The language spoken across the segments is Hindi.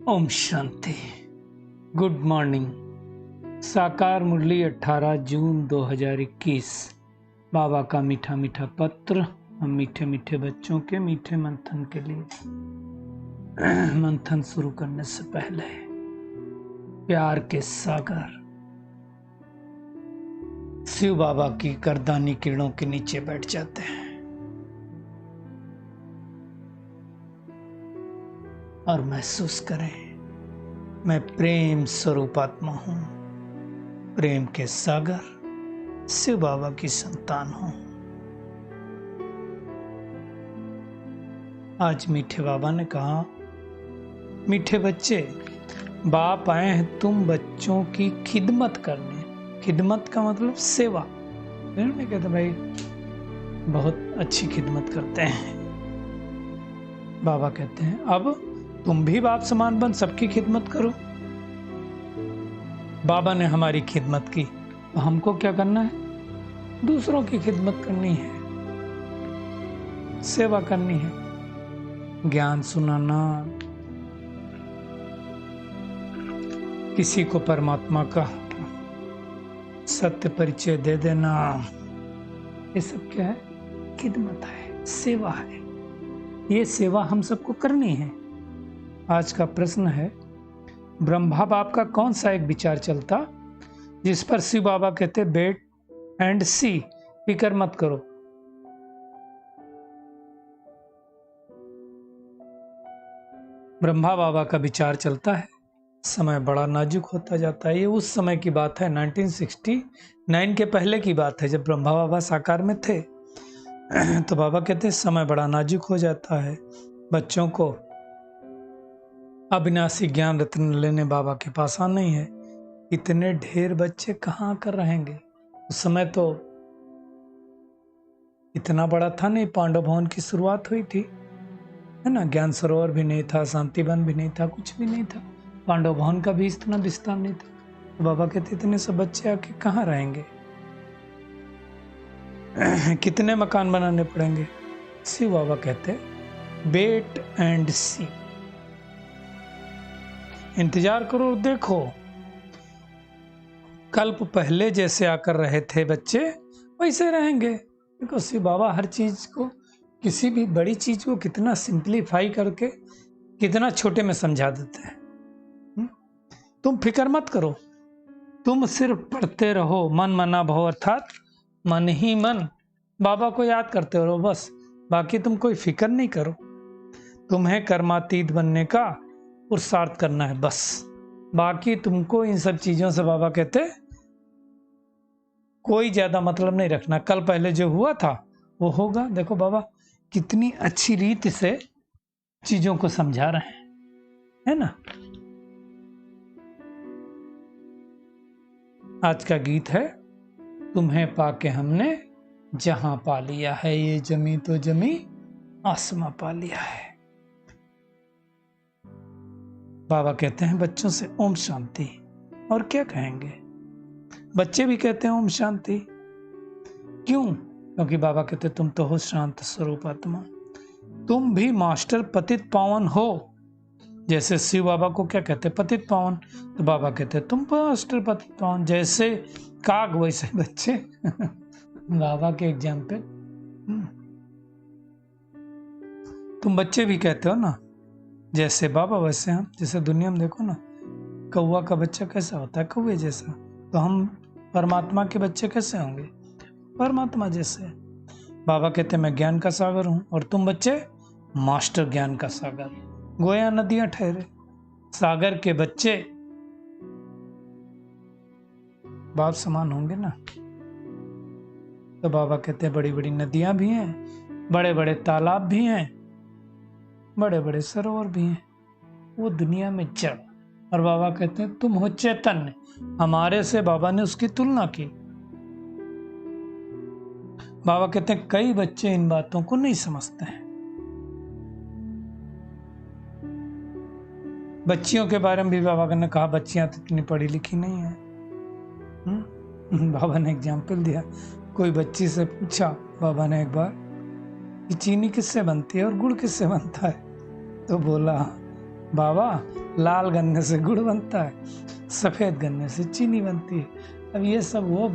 ओम शांति। Good morning. साकार मुरली 18 जून 2021। बाबा का मीठा मीठा पत्र हम मीठे मीठे बच्चों के मीठे मंथन के लिए। मंथन शुरू करने से पहले प्यार के सागर शिव बाबा की करदानी किरणों के नीचे बैठ जाते हैं और महसूस करें, मैं प्रेम स्वरूप आत्मा हूं, प्रेम के सागर शिव बाबा की संतान हूं। आज मीठे बाबा ने कहा, मीठे बच्चे, बाप आए हैं तुम बच्चों की खिदमत करने। खिदमत का मतलब सेवा। मैं कहता भाई बहुत अच्छी खिदमत करते हैं। बाबा कहते हैं अब तुम भी बाप समान बन सबकी खिदमत करो। बाबा ने हमारी खिदमत की तो हमको क्या करना है? दूसरों की खिदमत करनी है, सेवा करनी है, ज्ञान सुनाना, किसी को परमात्मा का सत्य परिचय दे देना, ये सब क्या है? खिदमत है, सेवा है। ये सेवा हम सबको करनी है। आज का प्रश्न है, ब्रह्मा बाप का कौन सा एक विचार चलता जिस पर शिव बाबा कहते वेट एंड सी, फिकर मत करो। ब्रह्मा बाबा का विचार चलता है, समय बड़ा नाजुक होता जाता है। ये उस समय की बात है, 1969 के पहले की बात है, जब ब्रह्मा बाबा साकार में थे। तो बाबा कहते समय बड़ा नाजुक हो जाता है। बच्चों को अविनाशी ज्ञान रत्न लेने बाबा के पास आना ही है। इतने ढेर बच्चे कहाँ कर रहेंगे? उस समय तो इतना बड़ा था नहीं, पांडव भवन की शुरुआत हुई थी, है ना। ज्ञान सरोवर भी नहीं था, शांतिवन भी नहीं था, कुछ भी नहीं था। पांडव भवन का भी इतना विस्तार नहीं था। तो बाबा कहते इतने सब बच्चे आके कहाँ रहेंगे? कितने मकान बनाने पड़ेंगे? शिव बाबा कहते वेट एंड सी, इंतजार करो, देखो। कल्प पहले जैसे आकर रहे थे बच्चे वैसे रहेंगे। देखो शिव बाबा हर चीज को, किसी भी बड़ी चीज को कितना सिंप्लीफाई करके कितना छोटे में समझा देते हैं। तुम फिक्र मत करो, तुम सिर्फ पढ़ते रहो, मन मना भव, अर्थात मन ही मन बाबा को याद करते रहो बस। बाकी तुम कोई फिक्र नहीं करो। तुम्हें कर्मातीत बनने का पुरुषार्थ करना है बस। बाकी तुमको इन सब चीजों से बाबा कहते कोई ज्यादा मतलब नहीं रखना। कल पहले जो हुआ था वो होगा। देखो बाबा कितनी अच्छी रीति से चीजों को समझा रहे हैं, है ना। आज का गीत है, तुम्हें पाके हमने जहां पा लिया है, ये जमी तो जमी आसमां पा लिया है। बाबा कहते हैं बच्चों से ओम शांति, और क्या कहेंगे? बच्चे भी कहते हैं ओम शांति। क्यों? क्योंकि बाबा कहते तुम तो हो शांत स्वरूप आत्मा, तुम भी मास्टर पतित पावन हो। जैसे शिव बाबा को क्या कहते पतित पावन, तो बाबा कहते तुम मास्टर पतित पावन। जैसे काग वैसे बच्चे। बाबा के एग्जाम्पल। तुम बच्चे भी कहते हो ना, जैसे बाबा वैसे हम। जैसे दुनिया में देखो ना, कौवा का बच्चा कैसा होता है? कौवे जैसा। तो हम परमात्मा के बच्चे कैसे होंगे? परमात्मा जैसे। बाबा कहते मैं ज्ञान का सागर हूं और तुम बच्चे मास्टर ज्ञान का सागर। गोया नदियां ठहरे, सागर के बच्चे बाप समान होंगे ना। तो बाबा कहते हैं बड़ी बड़ी नदियां भी हैं, बड़े बड़े तालाब भी हैं, बड़े बड़े सरोवर भी हैं, वो दुनिया में जड़। और बाबा कहते हैं तुम हो चैतन्य। हमारे से बाबा ने उसकी तुलना की। बाबा कहते हैं कई बच्चे इन बातों को नहीं समझते हैं। बच्चियों के बारे में भी बाबा ने कहा बच्चियां तो इतनी पढ़ी लिखी नहीं है। बाबा ने एग्जाम्पल दिया। कोई बच्ची से पूछा बाबा ने एक बार कि चीनी किससे बनती है और गुड़ किससे बनता है? तो बोला बाबा लाल गन्ने से गुड़ बनता है, सफेद गन्ने से चीनी बनती है। अब ये सब वो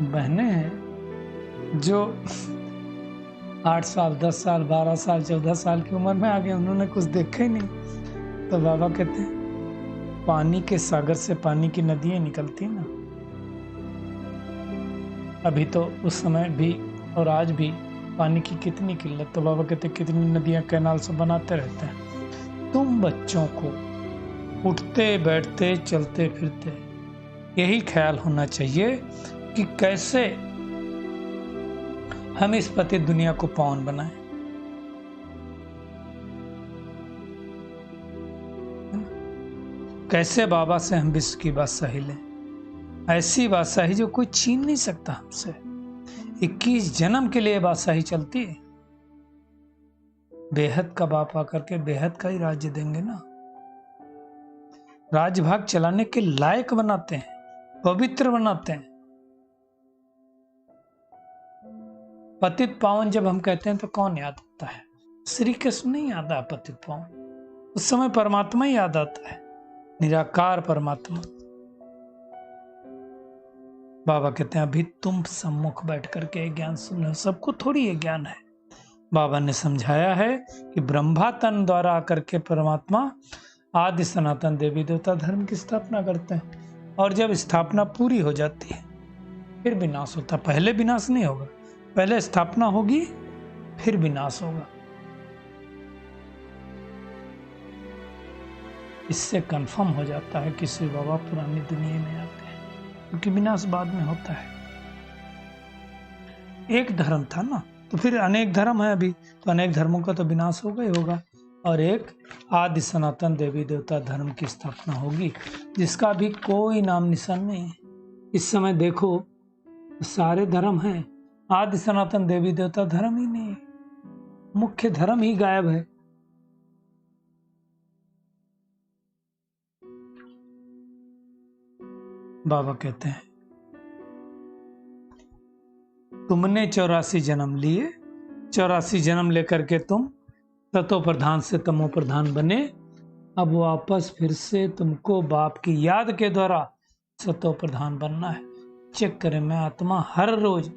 बहनें हैं जो 8 साल 10 साल 12 साल 14 साल की उम्र में आ गए, उन्होंने कुछ देखा ही नहीं। तो बाबा कहते हैं पानी के सागर से पानी की नदियां निकलती ना। अभी तो उस समय भी और आज भी पानी की कितनी किल्लत। तो बाबा कहते कितनी नदियां कैनाल से बनाते रहते हैं। तुम बच्चों को उठते बैठते चलते फिरते यही ख्याल होना चाहिए कि कैसे हम इस पतित दुनिया को पावन बनाएं। कैसे बाबा से हम विश्व की बादशाही लें, ऐसी बादशाही जो कोई छीन नहीं सकता हमसे। 21 जन्म के लिए बादशाही चलती है। बेहद का बाप आकर के बेहद का ही राज्य देंगे ना। राजभाग चलाने के लायक बनाते हैं, पवित्र बनाते हैं। पतित पावन जब हम कहते हैं तो कौन याद आता है? श्री कृष्ण नहीं याद आता पतित पावन, उस समय परमात्मा ही याद आता है, निराकार परमात्मा। बाबा कहते हैं अभी तुम सम्मुख बैठ करके ज्ञान सुन रहे हो, सबको थोड़ी ये ज्ञान है। बाबा ने समझाया है कि ब्रह्मा तन द्वारा आकर के परमात्मा आदि सनातन देवी देवता धर्म की स्थापना करते हैं, और जब स्थापना पूरी हो जाती है फिर विनाश होता। पहले विनाश नहीं होगा, पहले स्थापना होगी फिर विनाश होगा। इससे कंफर्म हो जाता है कि शिव बाबा पुरानी दुनिया में आते हैं, क्योंकि विनाश बाद में होता है। एक धर्म था ना, तो फिर अनेक धर्म है अभी, तो अनेक धर्मों का तो विनाश होगा ही होगा, और एक आदि सनातन देवी देवता धर्म की स्थापना होगी, जिसका भी कोई नाम निशान नहीं है। इस समय देखो सारे धर्म हैं, आदि सनातन देवी देवता धर्म ही नहीं है, मुख्य धर्म ही गायब है। बाबा कहते हैं तुमने 84 जन्म लिए, 84 जन्म लेकर के तुम तत्व प्रधान से तमो प्रधान बने। अब वापस फिर से तुमको बाप की याद के द्वारा सतो प्रधान बनना है। चेक करें, मैं आत्मा हर रोज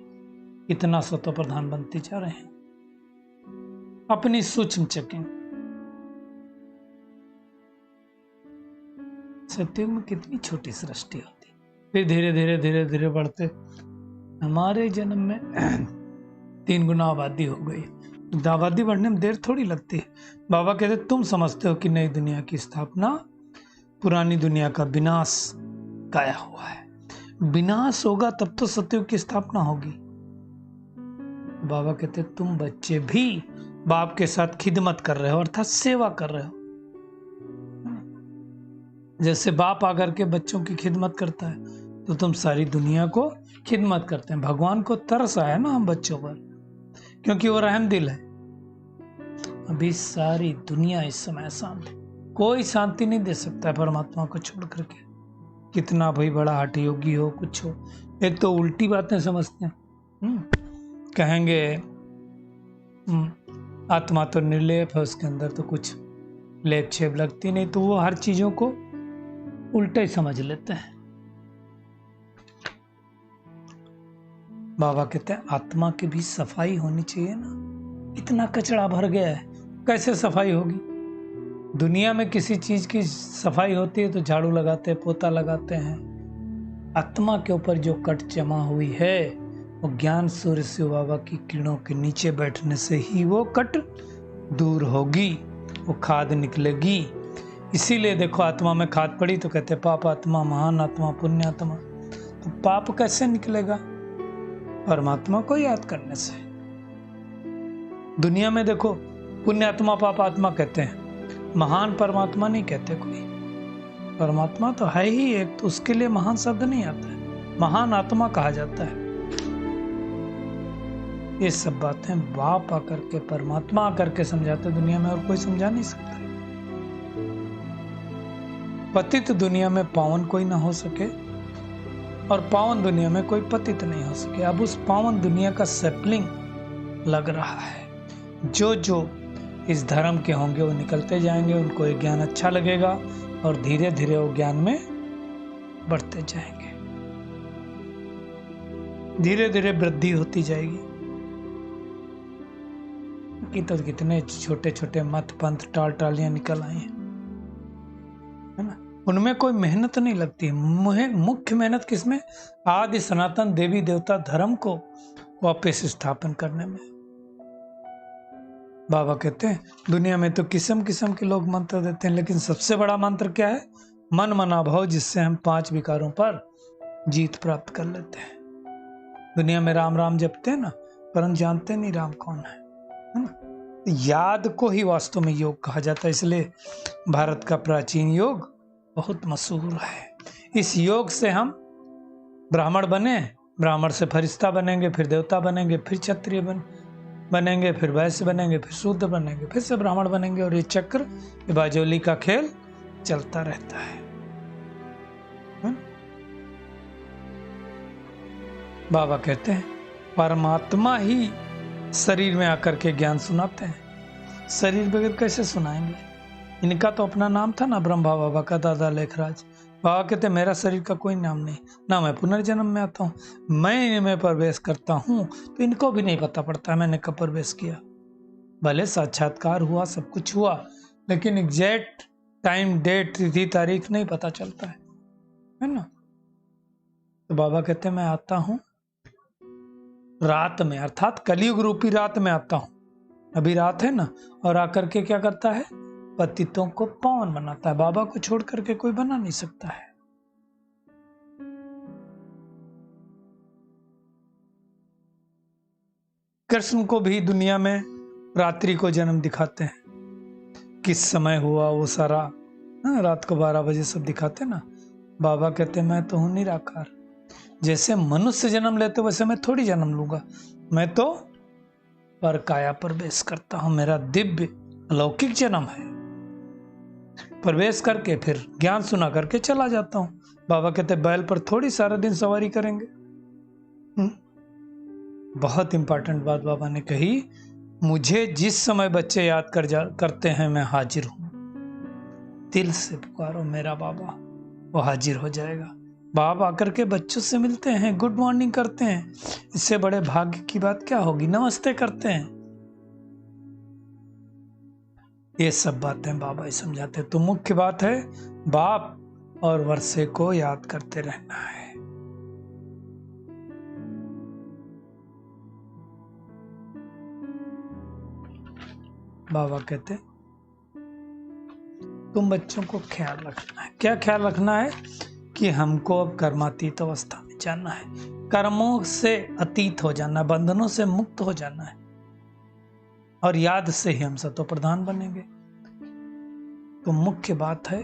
इतना सतो प्रधान बनते जा रहे हैं। अपनी सूक्ष्म चेकिंग। सत्युग में कितनी छोटी सृष्टि होती, फिर धीरे धीरे धीरे धीरे बढ़ते हमारे जन्म में 3 गुना आबादी हो गई। आबादी बढ़ने में देर थोड़ी लगती है। बाबा कहते तुम समझते हो कि नई दुनिया की स्थापना पुरानी दुनिया का विनाश गाया हुआ है। विनाश होगा तब तो सत्युग की स्थापना होगी। बाबा कहते तुम बच्चे भी बाप के साथ खिदमत कर रहे हो, अर्थात सेवा कर रहे हो। जैसे बाप आकर के बच्चों की खिदमत करता है, तो तुम सारी दुनिया को खिदमत करते हैं। भगवान को तरस आया ना हम बच्चों पर, क्योंकि वो रहम दिल है। अभी सारी दुनिया इस समय शांत है, कोई शांति नहीं दे सकता है परमात्मा को छोड़ करके, कितना भाई बड़ा हठ योगी हो कुछ हो। एक तो उल्टी बातें समझते हैं, कहेंगे आत्मा तो निर्लेप है, उसके अंदर तो कुछ लेप छेप लगती नहीं, तो वो हर चीजों को उल्टा ही समझ लेते हैं। बाबा कहते हैं आत्मा की भी सफाई होनी चाहिए ना, इतना कचरा भर गया है, कैसे सफाई होगी? दुनिया में किसी चीज की सफाई होती है तो झाड़ू लगाते हैं, पोता लगाते हैं। आत्मा के ऊपर जो कट जमा हुई है वो ज्ञान सूर्य शिव बाबा की किरणों के नीचे बैठने से ही वो कट दूर होगी, वो खाद निकलेगी। इसीलिए देखो आत्मा में खाद पड़ी तो कहते पाप आत्मा, महान आत्मा, पुण्य आत्मा। तो पाप कैसे निकलेगा? परमात्मा को याद करने से। दुनिया में देखो पुण्य आत्मा पाप आत्मा कहते हैं, महान परमात्मा नहीं कहते कोई। परमात्मा तो है ही एक, तो उसके लिए महान शब्द नहीं आता है, महान आत्मा कहा जाता है। ये सब बातें बाप आकर के, परमात्मा आकर के समझाते दुनिया में, और कोई समझा नहीं सकता। पतित दुनिया में पावन कोई ना हो सके, और पावन दुनिया में कोई पतित नहीं हो सके। अब उस पावन दुनिया का सैपलिंग लग रहा है। जो जो इस धर्म के होंगे वो निकलते जाएंगे, उनको ये ज्ञान अच्छा लगेगा और धीरे धीरे वो ज्ञान में बढ़ते जाएंगे, धीरे धीरे वृद्धि होती जाएगी। कि तो कितने छोटे छोटे मत पंथ टाल टालियां निकल आई हैं, है ना। उनमें कोई मेहनत नहीं लगती है। मुख्य मेहनत किसमें? आदि सनातन देवी देवता धर्म को वापस स्थापन करने में। बाबा कहते हैं दुनिया में तो किस्म किस्म के लोग मंत्र देते हैं, लेकिन सबसे बड़ा मंत्र क्या है? मन मना भाव, जिससे हम 5 विकारों पर जीत प्राप्त कर लेते हैं। दुनिया में राम राम जपते हैं ना, परंतु जानते नहीं राम कौन है ना। याद को ही वास्तव में योग कहा जाता है, इसलिए भारत का प्राचीन योग बहुत मशहूर है। इस योग से हम ब्राह्मण बने, ब्राह्मण से फरिश्ता बनेंगे, फिर देवता बनेंगे, फिर क्षत्रिय बनेंगे, फिर वैश्य बनेंगे, फिर शूद्र बनेंगे, फिर से ब्राह्मण बनेंगे, और ये चक्र, ये बाजोली का खेल चलता रहता है। बाबा कहते हैं परमात्मा ही शरीर में आकर के ज्ञान सुनाते हैं, शरीर बगैर कैसे सुनाएंगे? इनका तो अपना नाम था ना, ब्रह्मा बाबा का दादा लेखराज। बाबा कहते मेरा शरीर का कोई नाम नहीं, ना मैं पुनर्जन्म में आता हूँ, मैं इनमें प्रवेश करता हूँ तो इनको भी नहीं पता पड़ता मैंने कब प्रवेश किया। भले साक्षात्कार हुआ, सब कुछ हुआ, लेकिन एग्जैक्ट टाइम, डेट, तिथि, तारीख नहीं पता चलता है ना। तो बाबा कहते मैं आता हूँ रात में, अर्थात कलयुग रूपी रात में आता हूँ। अभी रात है ना, और आकर के क्या करता है? पतितों को पावन बनाता है। बाबा को छोड़ करके कोई बना नहीं सकता है। कृष्ण को भी दुनिया में रात्रि को जन्म दिखाते हैं, किस समय हुआ वो सारा रात को 12 बजे सब दिखाते ना। बाबा कहते मैं तो हूं निराकार, जैसे मनुष्य जन्म लेते वैसे मैं थोड़ी जन्म लूंगा, मैं तो पर काया प्रवेश करता हूं, मेरा दिव्य अलौकिक जन्म है। प्रवेश करके फिर ज्ञान सुना करके चला जाता हूं। बाबा कहते बैल पर थोड़ी सारा दिन सवारी करेंगे। बहुत इंपॉर्टेंट बात बाबा ने कही, मुझे जिस समय बच्चे याद करते हैं मैं हाजिर हूं। दिल से पुकारो मेरा बाबा, वो हाजिर हो जाएगा। बाबा आकर के बच्चों से मिलते हैं, गुड मॉर्निंग करते हैं, इससे बड़े भाग्य की बात क्या होगी? नमस्ते करते हैं। ये सब बातें बाबा ही समझाते हैं। तो मुख्य बात है बाप और वर्षे को याद करते रहना है। बाबा कहते तुम बच्चों को ख्याल रखना है। क्या ख्याल रखना है? कि हमको अब कर्मातीत अवस्था में जाना है, कर्मों से अतीत हो जाना, बंधनों से मुक्त हो जाना है, और याद से ही हम सतो प्रधान बनेंगे। तो मुख्य बात है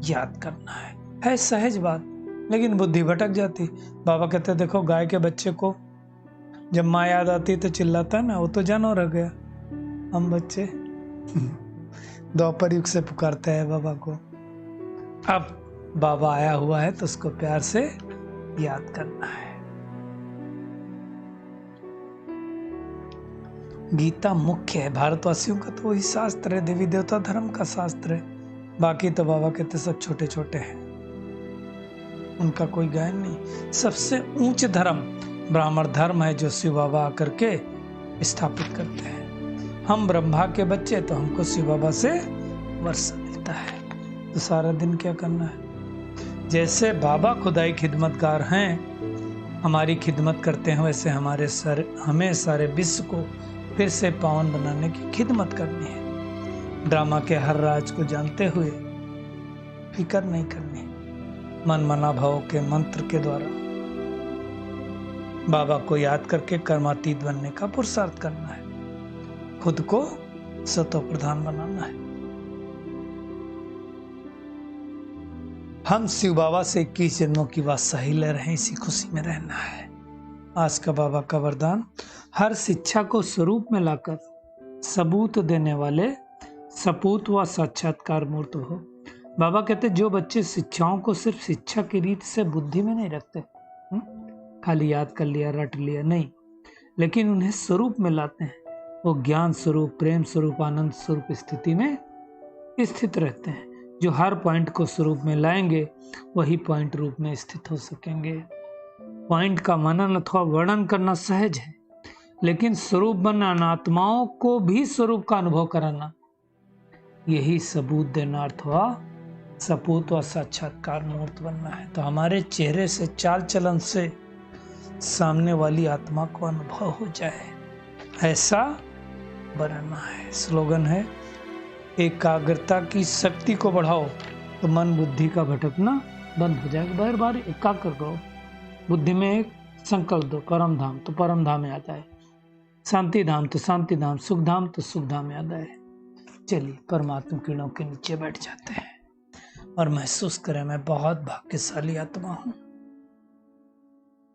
याद करना है सहज बात, लेकिन बुद्धि भटक जाती। बाबा कहते देखो गाय के बच्चे को जब माँ याद आती तो चिल्लाता है ना, वो तो जानवर रह गया। हम बच्चे द्वापर युग से पुकारते हैं बाबा को। अब बाबा आया हुआ है तो उसको प्यार से याद करना है। गीता मुख्य है, भारतवासियों का तो वही शास्त्र है, देवी देवता धर्म का शास्त्र है। बाकी तो बाबा कहते सब छोटे छोटे हैं, उनका कोई ज्ञान नहीं। सबसे ऊंच धर्म ब्राह्मण धर्म है, जो शिव बाबा आकर के स्थापित करते हैं। हम ब्रह्मा के बच्चे, तो हमको शिव बाबा से वर्षा मिलता है। तो सारा दिन क्या करना है? जैसे बाबा खुदाई खिदमतगार हैं, हमारी खिदमत करते हैं, वैसे हमें सारे विश्व को फिर से पावन बनाने की खिदमत करनी है। ड्रामा के हर राज को जानते हुए फिक्र नहीं करनी, मन मना भाव के मंत्र के द्वारा बाबा को याद करके कर्मातीत बनने का पुरुषार्थ करना है, खुद को सतो प्रधान बनाना है। हम शिव बाबा से 21 जन्मों की बादशाही ले रहे हैं, इसी खुशी में रहना है। आज का बाबा का वरदान, हर शिक्षा को स्वरूप में लाकर सबूत देने वाले सपूत व साक्षात्कार मूर्त हो। बाबा कहते जो बच्चे शिक्षाओं को सिर्फ शिक्षा की रीत से बुद्धि में नहीं रखते, खाली याद कर लिया, रट लिया, नहीं, लेकिन उन्हें स्वरूप में लाते हैं, वो ज्ञान स्वरूप, प्रेम स्वरूप, आनंद स्वरूप स्थिति में स्थित रहते हैं। जो हर पॉइंट को स्वरूप में लाएंगे वही पॉइंट रूप में स्थित हो सकेंगे। पॉइंट का मनन अथवा वर्णन करना सहज है, लेकिन स्वरूप बनना, अनात्माओं को भी स्वरूप का अनुभव कराना, यही सबूत देना अथवा सपूत व साक्षात्कार मूर्त बनना है। तो हमारे चेहरे से, चाल चलन से सामने वाली आत्मा को अनुभव हो जाए, ऐसा बनना है। स्लोगन है, एकाग्रता की शक्ति को बढ़ाओ तो मन बुद्धि का भटकना बंद हो जाएगा। बार बार एकाग्र करो, बुद्धि में एक संकल्प दो, परम धाम तो परम धाम याद आए, शांति धाम तो शांति धाम, सुख धाम तो सुख धाम याद आए। चलिए परमात्मा किरणों के नीचे बैठ जाते हैं और महसूस करें मैं बहुत भाग्यशाली आत्मा हूं।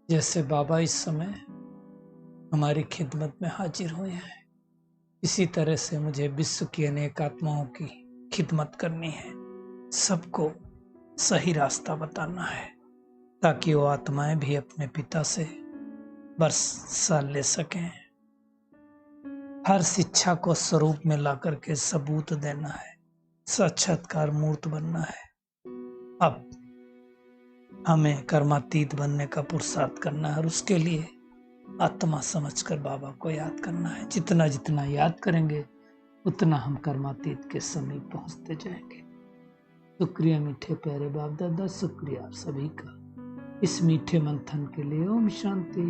जैसे बाबा इस समय हमारी खिदमत में हाजिर हुए हैं, इसी तरह से मुझे विश्व की अनेक आत्माओं की खिदमत करनी है, सबको सही रास्ता बताना है, ताकि वो आत्माएं भी अपने पिता से वर्षा ले सकें। हर शिक्षा को स्वरूप में ला करके सबूत देना है, साक्षात्कार मूर्त बनना है। अब हमें कर्मातीत बनने का पुरुषार्थ करना है और उसके लिए आत्मा समझकर बाबा को याद करना है। जितना जितना याद करेंगे उतना हम कर्मातीत के समीप पहुंचते जाएंगे। शुक्रिया मीठे प्यारे बाप दादा, शुक्रिया आप सभी का इस मीठे मंथन के लिए। ओम शांति।